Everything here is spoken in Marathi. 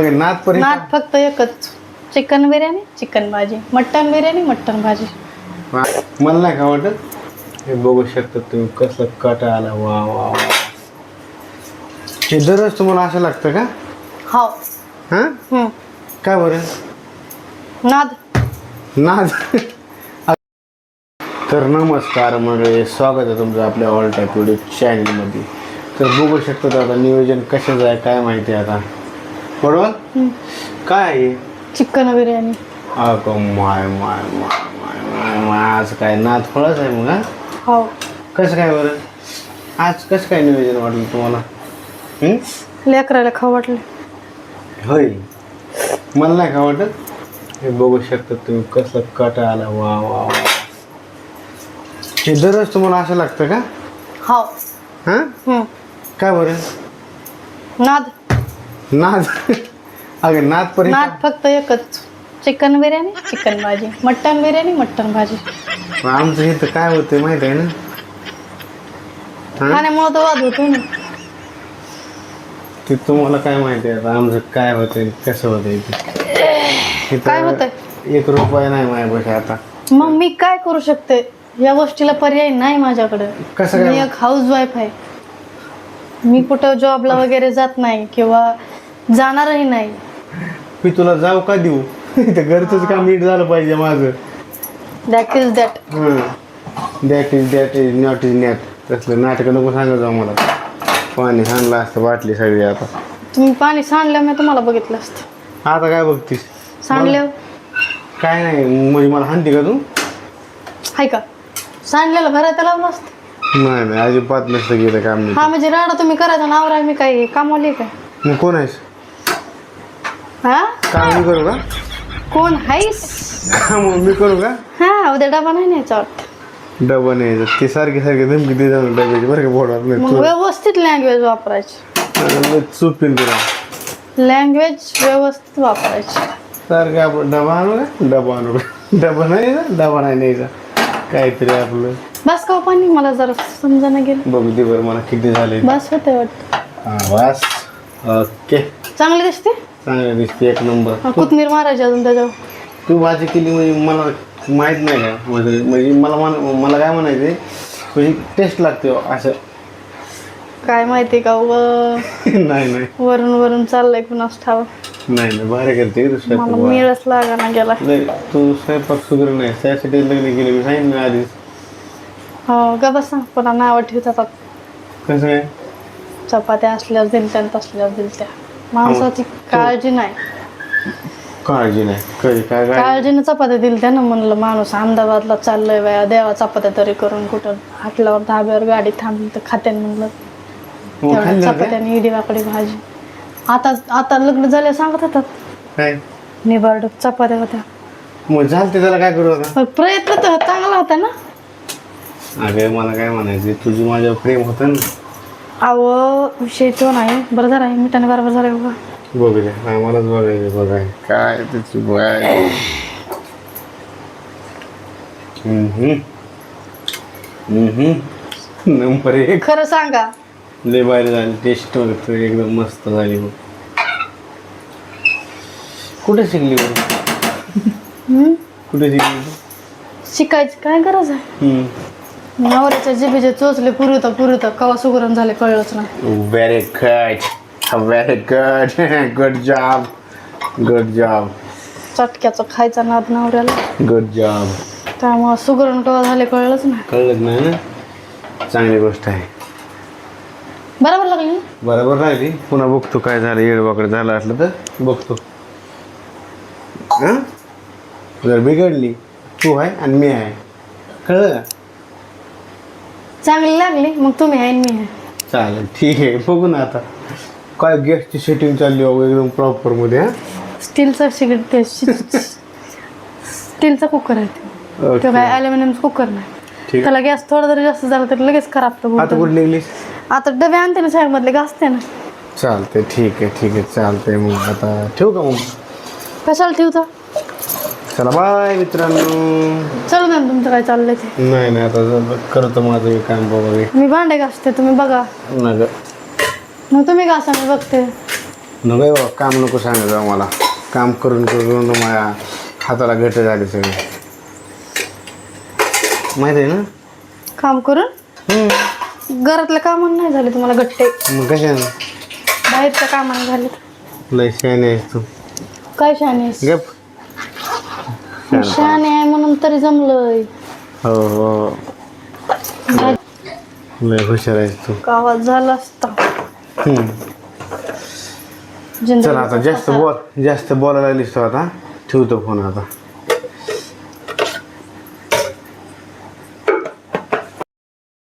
नाद फक्त एकच, चिकन बिर्याणी चिकन भाजी, मटन बिर्याणी मटन भाजी. मला नाही का वाटत. हे बघू शकता तुम्ही कसं कट आला. वा वा वा. हे दररोज तुम्हाला असं लागतं का? हो. हा काय बरं नाद. तर नमस्कार मंडळी, स्वागत आहे तुमचं आपल्या ऑल टाईप व्हिडिओ चॅनलमध्ये. तर बघू शकतो आता नियोजन कशाचं आहे काय माहिती आहे आता. बरोबर काय आहे? चिकन बिर्याणी. अगो माय माय माय माय माय माय. आज काय नाद फळच आहे मग. हो. कसं काय बरं आज कसं काय नियोजन वाटलं तुम्हाला? लेकराला खाऊ वाटले. होय मला नाही का वाटत. हे बघू शकता तुम्ही कसं कट आला. वा वा वा. हे दररोज तुम्हाला असं लागतं का? हो. हां काय बरं नाद. अगं नाद फक्त एकच, चिकन बिर्याणी चिकन भाजी, मटन बिर्याणी मटन भाजी. आमचं इथं काय होतं माहिती आहे ना. खाण्यामुळे तर वाद होतो ना. ते तुम्हाला काय माहिती आहे आता आमचं काय होतंय कसं होतंय ते. काय होतंय? 1 रुपया नाही माझ्यापाशी आता. मग मी काय करू शकते? या गोष्टीला पर्याय नाही माझ्याकडे. कसं काय? मी एक हाऊस वाईफ आहे. मी कुठं जॉबला वगैरे जात नाही किंवा जाणारही नाही. मी तुला जाऊ का देऊ? इथं घरचंच काम नीट झालं पाहिजे माझं. That is that. That is not is NAAT. तसलं नाटकं नको सांगत जाऊ मला. पाणी सांडलं असतं बाटली सगळी. आता तुम्ही पाणी सांडल्यावर मी तुम्हाला बघितलं असतं. आता काय बघतीस? सांडल्यावर काय नाही म्हणजे मला हाणते का तू? हाय का? सांडल्याला भरायला लावलं असतं. नाही नाही अजिबात नसतं गेलं काम नाही. हा म्हणजे राडा तुम्ही करायचा नावर आहे. मी काय कामवाली काय? मग कोण आहेस? हा काम मी करू का? कोण हायस? काम मी करू का? हा उद्या डबा नाही न्यायचा वाटतं. डबा नाही ते सारखी धमकी दे जाणार डब्याची बरं का. बोलत मग व्यवस्थित लँग्वेज वापरायची. नाही चुपीन तुला. लँग्वेज व्यवस्थित वापरायची. सारखं आपण डबा आणू का डबा आणू का. डबा नाही ना डबा नाही न्यायचा काहीतरी आपलं. बस का पाणी मला जरा समजा ना गेलं. बघू दे बरं मला किती झाले. बस होते वाटतं. बस ओके. चांगली दिसते. चांगलं दिसते एक नंबर. कोथमीर मारायची अजून त्याच्यावर. तू भाजी केली म्हणजे मला माहीत नाही का म्हणजे मला काय म्हणायचं म्हणजे टेस्ट लागते असं. काय माहिती का नाही वरून वरून चाललंय कुणास ठाव. नाही भारी करते मला मिळच लागा ना गेला. तू स्वयंपाक सुधार नाही त्यासाठी लग्न केलं मी सांगितलं आधीच. हो ग बस पुन्हा नावं ठेवतात. कसं काय? चपात्या असल्यावर दिलत्या तसल्यावर दिलत्या. माणसाची काळजी नाही. काळजी नाही कधी काय काळजीने चपात्या दिलत्या ना. म्हणलं माणूस अहमदाबादला चाललोय बाया देवा चपात्या तरी करून कुठं हाटल्यावर धाब्यावर गाडी थांबली तर खात्यान म्हणलं. तेवढ्या चपात्याने इडी वाकडी भाजी. आता लग्न झाले सांगत होतात काय निबार्ड चपात्या होत्या. मग झालं त्याला काय करू आता? पण प्रयत्न तर चांगला होता ना. अगं मला काय म्हणायचं तुझी माझ्यावर प्रेम होतं ना. अहो विषय तो नाही. बरं झालं आहे मिठाने बरोबर झालं बघा. बघू द्या मलाच बघायचं बघाय काय त्याची बघाय. नंबर 1. खरं सांगा. लय बाहेर झाली टेस्ट वगैरे एकदम मस्त झाली. मग कुठे शिकली बरं? कुठे शिकली? शिकायची काय गरज आहे? नवऱ्याच्या जिभेचे चोचले पुरवता कवा सुगरण झाले कळलंच नाही. Very good good job. चटक्याचं खायचा नाद नवऱ्याला. Good job. त्यामुळे सुगरण कवा झाले कळलंच नाही. कळलंच नाही ना. चांगली गोष्ट आहे. बरोबर लागली. बरोबर राहिली. पुन्हा बघतो काय झालं येडवाकडे झालं असलं तर बघतो. जर बिघडली तू आहे आणि मी आहे कळलं का? चांगली लागली मग तुम्ही आहे मी आहे. चालेल ठीक आहे बघू ना आता काय गॅसची सेटिंग चालली बाबा एकदम प्रॉपर मध्ये. स्टीलचा स्टीलचा कुकर आहे ते. तो काय ॲल्युमिनियम कुकर नाही. त्याला गॅस थोडा जरी जास्त झाला तर लगेच खराब तर. आता कुठली इंग्लिश? आता डबे आणते ना साईड मधले घासते ना. चालते ठीक आहे चालतंय. मग आता ठेवू का मग? कशाला ठेवता? चला बाय मित्रांनो. चलू ना तुमचं काय चाललंय ते. नाही आता करतो माझं काम बाबा. मी भांडे घासते तुम्ही बघा. नग मग तुम्ही घासा मी बघते. नको बाबा, काम नको सांगायचं मला. काम करून करून माझ्या हाताला घट झाले सगळे, माहिती आहे ना. काम करून घरातल्या कामानं नाही झाले तुम्हाला गट्टे, मग कशाने? बाहेरच्या कामाने झाले. लय शहाणी आहेस तू. काय शहाणे आहेस? गप. शहाणे आहे म्हणून तरी जमलंय. हो हो, लय हुशार आहेस तू. गावात झाला असता. चल आता जास्त बोलायला लागलीस तू. आता ठेवतो फोन आता.